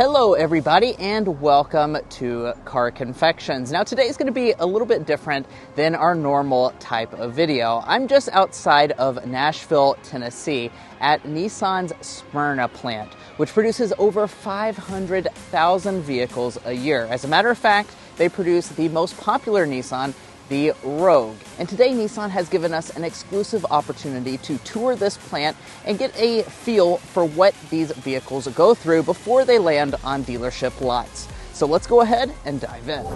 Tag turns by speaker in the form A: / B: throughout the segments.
A: Hello everybody and welcome to Car Confections. Now today is going to be a little bit different than our normal type of video. I'm just outside of Nashville, Tennessee at Nissan's Smyrna plant, which produces over 500,000 vehicles a year. As a matter of fact, they produce the most popular Nissan, the Rogue. And today Nissan has given us an exclusive opportunity to tour this plant and get a feel for what these vehicles go through before they land on dealership lots. So let's go ahead and dive in.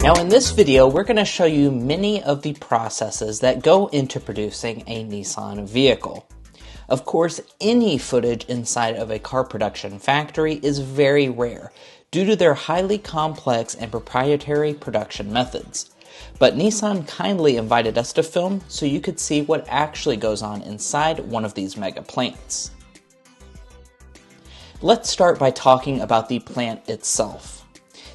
A: Now in this video, we're going to show you many of the processes that go into producing a Nissan vehicle. Of course, any footage inside of a car production factory is very rare due to their highly complex and proprietary production methods. But Nissan kindly invited us to film so you could see what actually goes on inside one of these mega plants. Let's start by talking about the plant itself.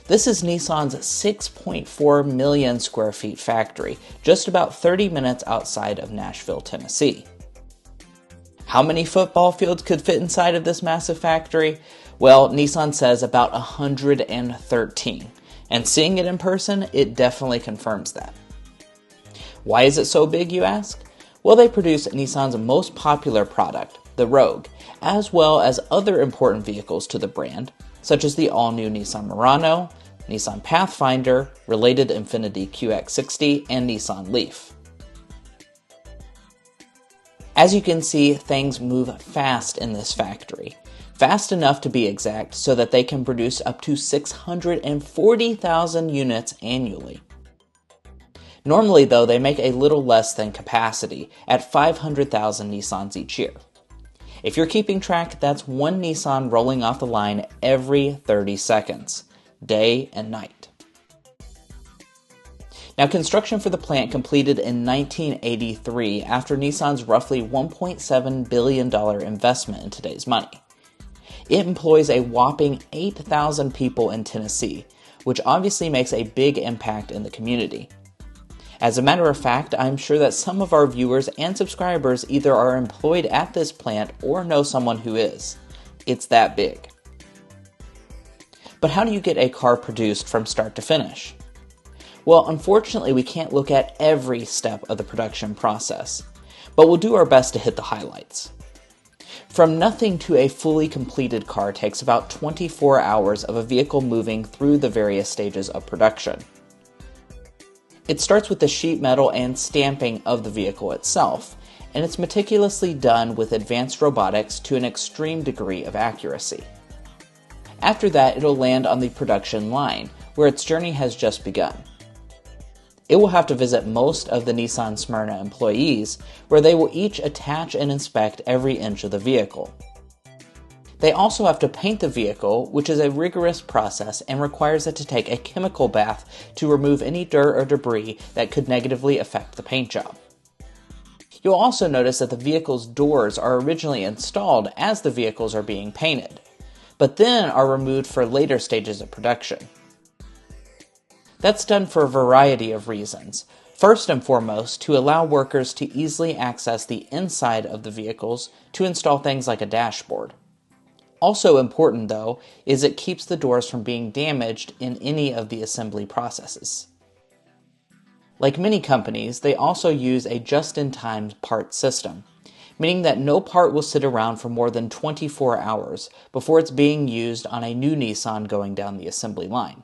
A: This is Nissan's 6.4 million square feet factory, just about 30 minutes outside of Nashville, Tennessee. How many football fields could fit inside of this massive factory? Well, Nissan says about 113. And seeing it in person, it definitely confirms that. Why is it so big, you ask? Well, they produce Nissan's most popular product, the Rogue, as well as other important vehicles to the brand, such as the all-new Nissan Murano, Nissan Pathfinder, related Infiniti QX60, and Nissan Leaf. As you can see, things move fast in this factory. Fast enough to be exact so that they can produce up to 640,000 units annually. Normally though, they make a little less than capacity at 500,000 Nissans each year. If you're keeping track, that's one Nissan rolling off the line every 30 seconds, day and night. Now, construction for the plant completed in 1983 after Nissan's roughly $1.7 billion investment in today's money. It employs a whopping 8,000 people in Tennessee, which obviously makes a big impact in the community. As a matter of fact, I'm sure that some of our viewers and subscribers either are employed at this plant or know someone who is. It's that big. But how do you get a car produced from start to finish? Well, unfortunately, we can't look at every step of the production process, but we'll do our best to hit the highlights. From nothing to a fully completed car takes about 24 hours of a vehicle moving through the various stages of production. It starts with the sheet metal and stamping of the vehicle itself, and it's meticulously done with advanced robotics to an extreme degree of accuracy. After that, it'll land on the production line, where its journey has just begun. It will have to visit most of the Nissan Smyrna employees, where they will each attach and inspect every inch of the vehicle. They also have to paint the vehicle, which is a rigorous process and requires it to take a chemical bath to remove any dirt or debris that could negatively affect the paint job. You'll also notice that the vehicle's doors are originally installed as the vehicles are being painted, but then are removed for later stages of production. That's done for a variety of reasons. First and foremost, to allow workers to easily access the inside of the vehicles to install things like a dashboard. Also important, though, is it keeps the doors from being damaged in any of the assembly processes. Like many companies, they also use a just-in-time part system, meaning that no part will sit around for more than 24 hours before it's being used on a new Nissan going down the assembly line.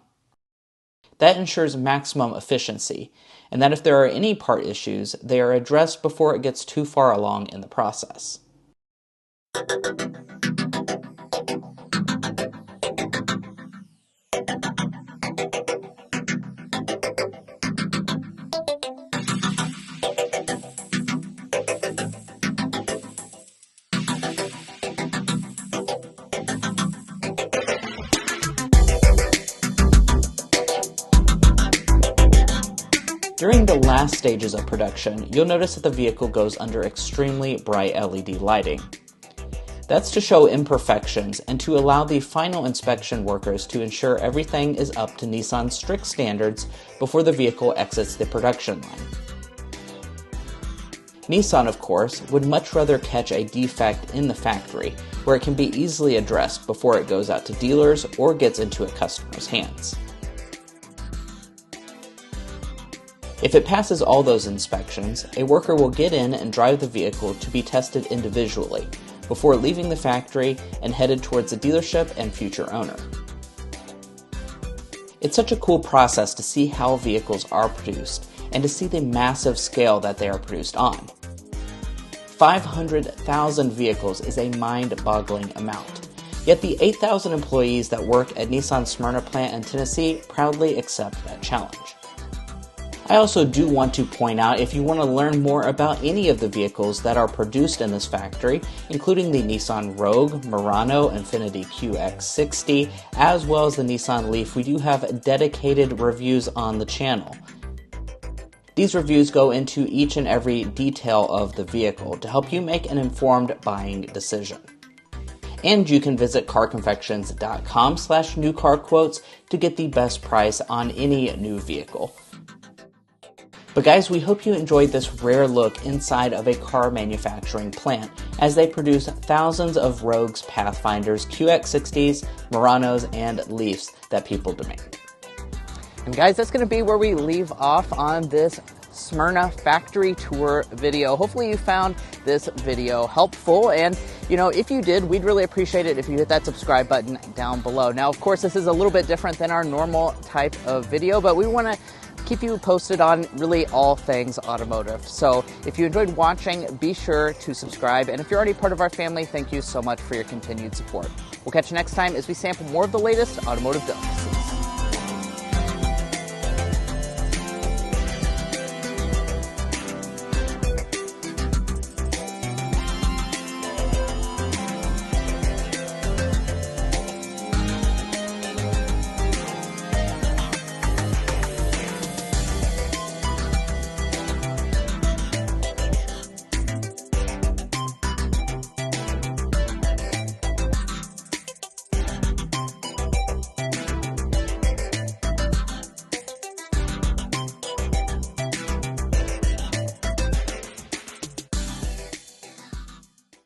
A: That ensures maximum efficiency, and that if there are any part issues, they are addressed before it gets too far along in the process. last stages of production, you'll notice that the vehicle goes under extremely bright LED lighting. That's to show imperfections and to allow the final inspection workers to ensure everything is up to Nissan's strict standards before the vehicle exits the production line. Nissan, of course, would much rather catch a defect in the factory, where it can be easily addressed before it goes out to dealers or gets into a customer's hands. If it passes all those inspections, a worker will get in and drive the vehicle to be tested individually, before leaving the factory and headed towards the dealership and future owner. It's such a cool process to see how vehicles are produced and to see the massive scale that they are produced on. 500,000 vehicles is a mind-boggling amount, yet the 8,000 employees that work at Nissan's Smyrna plant in Tennessee proudly accept that challenge. I also do want to point out, if you want to learn more about any of the vehicles that are produced in this factory, including the Nissan Rogue, Murano, Infiniti QX60, as well as the Nissan Leaf, we do have dedicated reviews on the channel. These reviews go into each and every detail of the vehicle to help you make an informed buying decision. And you can visit carconfections.com/newcarquotes to get the best price on any new vehicle. But guys, we hope you enjoyed this rare look inside of a car manufacturing plant as they produce thousands of Rogues, Pathfinders, QX60s, Muranos, and Leafs that people demand. And guys, that's going to be where we leave off on this Smyrna factory tour video. Hopefully you found this video helpful, and if you did, we'd really appreciate it if you hit that subscribe button down below. Now, of course, this is a little bit different than our normal type of video, but we want to keep you posted on really all things automotive. So if you enjoyed watching, be sure to subscribe. And if you're already part of our family, thank you so much for your continued support. We'll catch you next time as we sample more of the latest automotive delicacies.